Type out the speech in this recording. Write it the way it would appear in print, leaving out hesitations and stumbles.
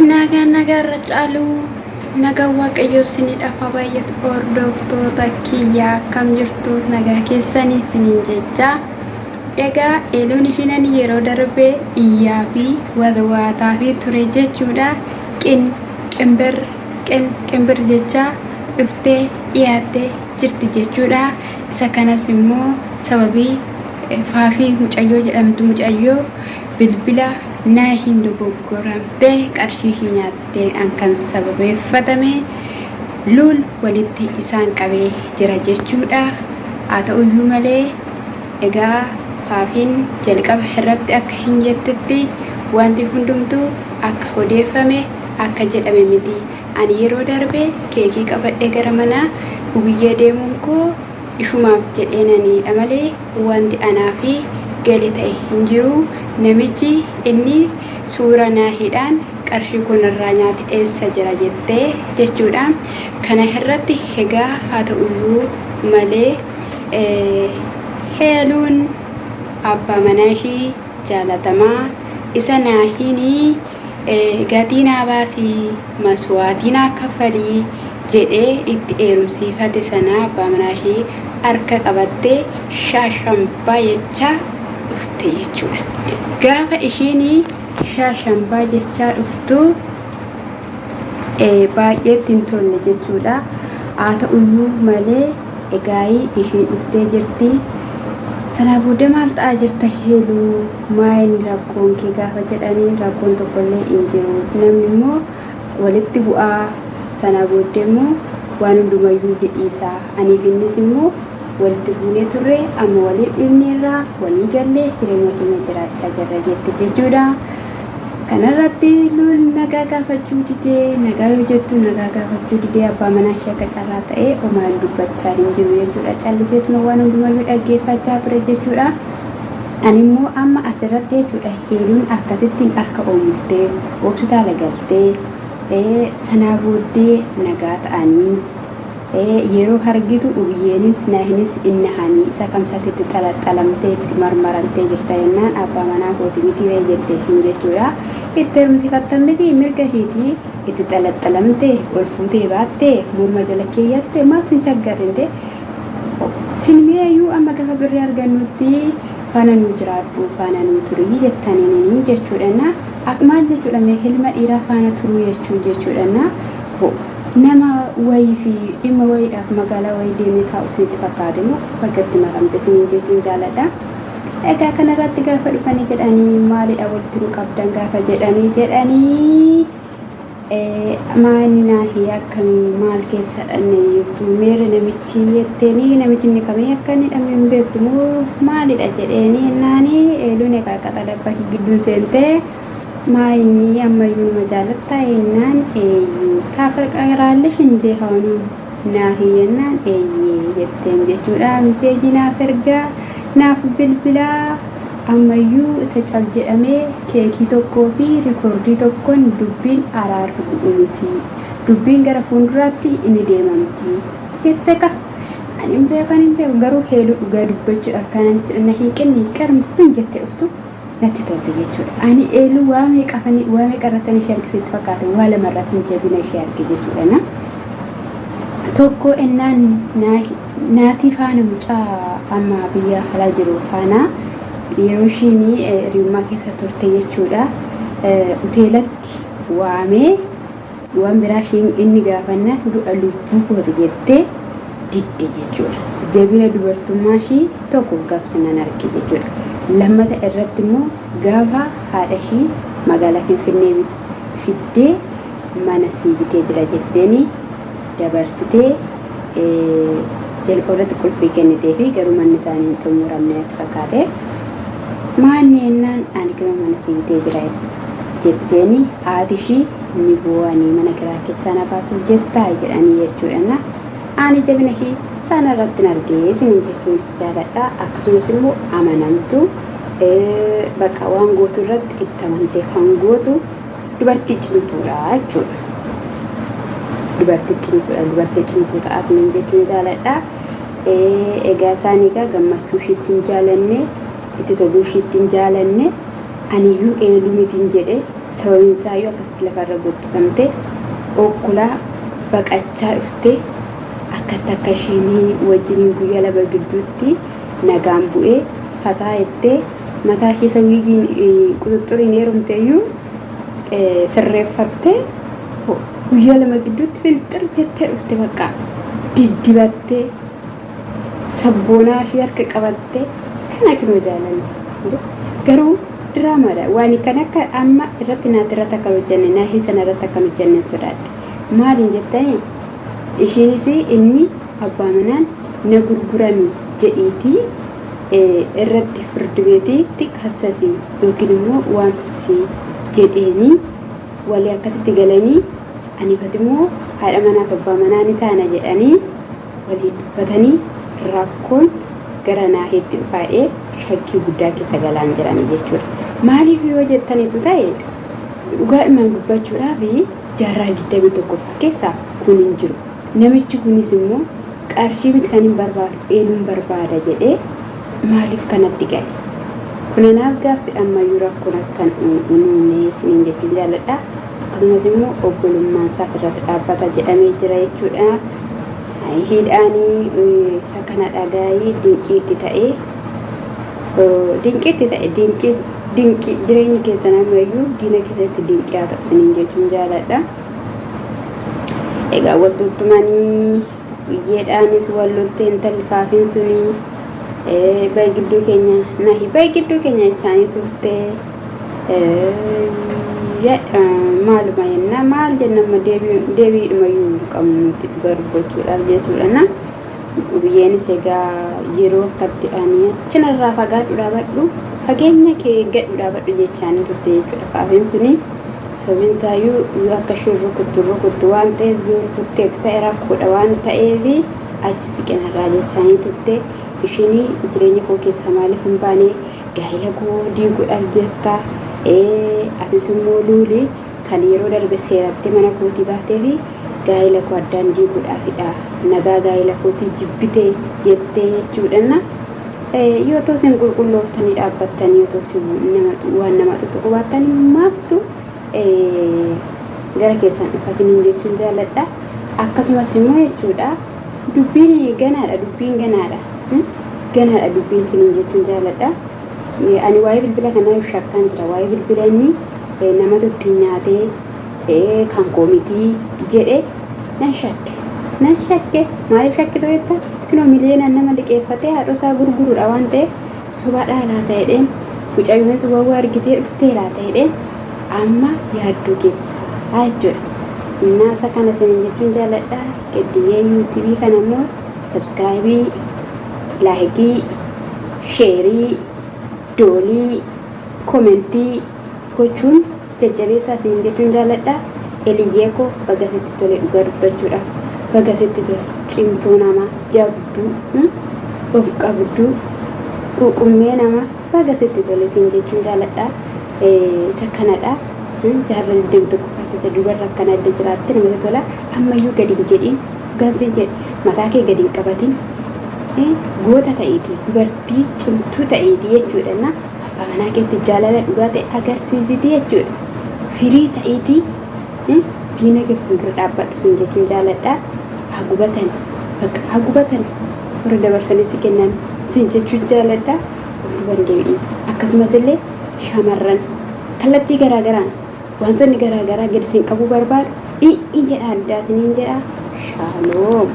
nagarra caalu nagaa waaqayyoo sinidhaaf baay'atu hordoftoota kiyyaa akkam jirtu nagaa keessanii siniin jecha egaa eeluun ishiinan yeroo darbe iyyaa fi wadawaataa fi ture jechuudha qimbir jecha dhuftee dhiyaattee jirti jechuudha isa kanas immoo sababii faafii mucayyoo jedhamtu mucayyoo bilbila naa hin dogoggoramte qarshii hin nyaatte kan sababeeffatame luul walitti isaan qabee jira jechuudha haa ta'uyyuu malee egaa faafiin jalqaba irratti akka hin jettetti wanti hundumtuu akka odeeffame akka jedhame miti ani yeroo darbe keekii qabadhee gara manaa gubiyyee deemuun koo ishumaaf jedheenaniidha malee wanti anaa fi gali ta'e hin jiru namichi inni suura naahiidhaan qarshii kun irraa nyaate eessa jira jettee jechuudha kana irratti egaa haa ta'uyyuu malee heeluun abbaa manaa ishii jaalatamaa isa naahiinii gatii naa baasii maswaatii naa kaffalii jedhee itti eerumsiifate sana abbaa manaa ishii harka qabattee shaashambaa jechaa dhufte jechuudha gaafa ishiin shaashambaa jechaa dhuftu baay'eetti hin tolle jechuudha haa ta'uyyuu malee egaa ishiin dhuftee jirti sanaa booda maal ta'aa jirta heeluu maayin rakkoon kee gaafa jedhanii rakkoon tokkollee hin jiru namni immoo walitti bu'aa sanaa booda immoo waan hundumayyuu hidhiisaa aniif innis immoo walitti buunee turre amma waliif dhibneerraa walii gallee jireenya keenya jiraachaa jirra jette jechuudha kanarratti luul nagaa gaafachuu didee nagaa yoo jettu nagaa gaafachuu didee abbaa manaa ishee akka carraa ta'ee homaan dubbachaa hin jiru jechuudha calliseetuma waan hundumayyuu dhaggeeffachaa ture jechuudha ani immoo amma asirratti jechuudha heeluun akkasittiin harka oomurtee hospitaala galtee sanaa booddee nagaa ta'anii yeroo hargitu ubiyyeenis naahinis innahanii isa kamsatitti xalaxalamtee itti marmaramtee jirta jennaan abbaa manaa kooti mitiiree jettee hin jechuudha itti hirmsifattan miti mirga ishiitii itti xalaxalamtee ol fuutee baattee morma jala keeyyatte maal sin shaggarrinde sin mi'ayyuu amma gafa birrii argannutti faana nuu jiraadhu faana nuu turii jettaniin jechuudhana maal jechuudha mee ilma dhiiraa faana turuu jechuudhana nama wayii fi dhimma wayiidhaaf magaalaa wayii deemee taa'u isinitti fakkaate moo bakkatti maramte isiniin jechuun jaaladha egaa kanarratti gaafa dhufanii jedhanii maalidha walitti nu qabdan gaafa jedhanii maani naahii akkamii maal keessa dhanne jirtu meera namichi jetteenii namichi inni kamii akka inni dhamee hin beektu moo maalidha jedheeni naanii eeluun egaa qaxalabba gidduun seentee maayinni ammayyuu nama jaalattaa jennaan eeyyuu kaafa qaraallee shindee haanuu naafii jennaan eeyyee jetteen jechuudha miseejii naaf ergaa naaf bilbilaa ammayyuu isa cal jedhamee keekii tokkoo fi rikoordii tokkoon dubbiin araarru miti dubbiin gara fuulduraatti inni deemamti jette ka ani hin beeku garuu heeluu dhugaa dubbachuudhaaf taanaan jechuudha na hiiqinni qarmbiin jettee dhuftu natti tolte jechuudha ani eeluu waamee qarratanii ishee argisitti fakkaate waa lamarratti hin jabina ishee arge jechuudha na tokko ennaan naatii faana mucaa amma biyya alaa jiru faana yeroo ishiin hiriyummaa keessa turte jechuudha hoteelatti waamee waan biraa ishiin inni gaafanna du'a lubbuu kooti jettee didde jechuudha jabina dubartummaa ishii tokko gaafsinan arge jechuudha lammata irratti immoo gaafa haadha ishii magaalaa Finfinnee fiddee mana sii bitee jira jetteeni dabarsitee jalqabatti qulfii kennitee fi garuu manni isaanii hin xumuramne natti fakkaate maanni jennaan ani kira mana sii bitee jira jetteeni haati ishii ni bu'anii mana kiraa keessaa na baasuuf jettaa jedhanii jechuudha ani jabina ishii sana irratti argee isiniin jechuun jaaladha akkasumas immoo amanamtu bakka waan gootu irratti itti amantee kan gootu dubartii cimtuudha jechuudha dubartii cimtuu ta'a isiniin jechuun jaaladha egaa isaan egaa gammachuu ishiitti hin jaalanne itti toluu ishiitti hin jaalanne aniyyuu eeluu mitiin jedhe sababiin isaayyuu akkasitti lafarra gottamte okkulaa baqachaa dhufte akkatti akka ishiin wajjin guyyaa lama gidduutti nagaan bu'ee fataa jettee mataa ishee sawiigiin quxuxxuriin heerumteeyyuu sirreeffattee guyyaa lama gidduutti finxir jettee dhufte bakka diddibattee sabboonaa ishee harka qabattee kana kinoo jaalanne garuu diraamaadha waan kan akka amma irratti naati irratti akka hojjenne naahii sana irratti akka hojjenne sodaadhe maaliin jettanii ishiinis inni abbaa manaan na gurguranii jedhiitii irratti firdi beetiitti kassasii yookiin immoo waamsisii jedheenii walii akkasitti galanii anifati immoo haadha manaaf abbaa manaa ni taana jedhanii waliin dubbatanii rakkoon gara naahiitti dhufaa'ee shakkii guddaa keessa galaan jiranii jechuudha. Maaliif yoo jettaniitu ta'e dhugaa imaan dubbachuudhaaf jaarraa 21 keessaa kun hin jiru. Namichi kunis immoo qarshii miti kan hin barbaadu eeluun barbaada jedhee maaliif kanatti gale? Kunanaaf gaaffii ammayyuu rakkoon akkan uumamee isiniin jechuun jaalladha. Akkasumas immoo obbolummaan isaas irratti dhaabbata jedhamee jira jechuudha. Hidhaanii isa kana dhagaayii dinqiitti ta'ee dinqii jireenyi keessan ammayyuu diina keessatti dinqii haa ta'u isiniin jechuun jaalladha. Egaa wal tuttumanii biyyeedhaanis wal loltee intalli faafiin suni bayi gidduu keenya nahi bayi gidduu keenya jechaanii turtee maaluma jennaa maal jennama deebiidhumayyuu hin qabnu nuti dhugaa dubbachuudhaaf jechuudha. Biyyeenis egaa yeroo akkatti ani achinarraa fagaadhu dhaabadhu fageenya kee eeggadhu dhaabadhu jechaanii turte jechuudha. Faafiin suni sababiin isaayyuu yoo akka isheen rukuttu waan ta'eef yoo rukutteetti ta'e rakkoodha waan ta'eef achi siqinarraa jechaanii turte. Isheen jireenya koo keessa maaliif hin baane gaa'ela koo diiguudhaaf jirta. Atis immoo luuli kan yeroo darbe seeratti mana kootii baatee fi gaa'ela koo addaan diiguudhaafidha. Nagaa gaa'ela kootii jibbite jettee jechuudha. Yoo ta'u isin qulqullooftanii dhaabbattanii yoo ta'u isin waan nama tuttuqu baattanii maattu gara keessan dhufa isiniin jechuun jaalladha. Akkasumas immoo jechuudha dubbiin ganaadha. Ganaadha dubbiin isiniin jechuun jaalladha. Ani waa'ee bilbila kanaa shakkaan jira. Waa'ee bilbila inni namatu ittiin nyaatee kan koomitii jedhee nan shakke maaliif shakkitu jetta kinoo miliyoonaan nama liqeeffatee haadha isaa gurguruudha waan ta'eef sobaadhaa laata jedheen mucayyuun sobaa argitee dhuftee laata jedheen amma yaaddoo keessa jechuudha. Naasa kana isiniin jechuun jaalladha. Gaddiyyee yuutuubii kana immoo sabskiraayibii, laayikii, sheerii, doolii, komentii gochuun jajjabeessaa isiniin jechuun jaalladha. Eliyyee koo baga sitti tole dhugaa dubbachuudhaaf baga sitti tole cimtuu nama jabduu of qabduu quuqummee nama baga sitti tole isiniin jechuun jaalladha. Isa kanadha. Jaalala deemtu qofa keessa dubarra akkana adda jiraatti namatti tola. Ammayyuu gadi hin jedhin gaansi jedhi mataa kee gadi hin qabatin goota ta'eeti dubartii cimtuu ta'eeti jechuudha. Abbaa manaa keetti jaalala dhugaa ta'e agarsiisiti jechuudha. Firii ta'eeti diina kee fuuldura dhaabbadhu isin jechuun jaalladha. Haa gubatan warra dabarsanii si kennan isin jechuun jaalladha. Duban deebi'i akkasumas illee shamarran kallattii garaagaraan wantoonni garaagaraa gadi isin qabuu barbaadu in jedha addaa isiniin jedha shaaloom.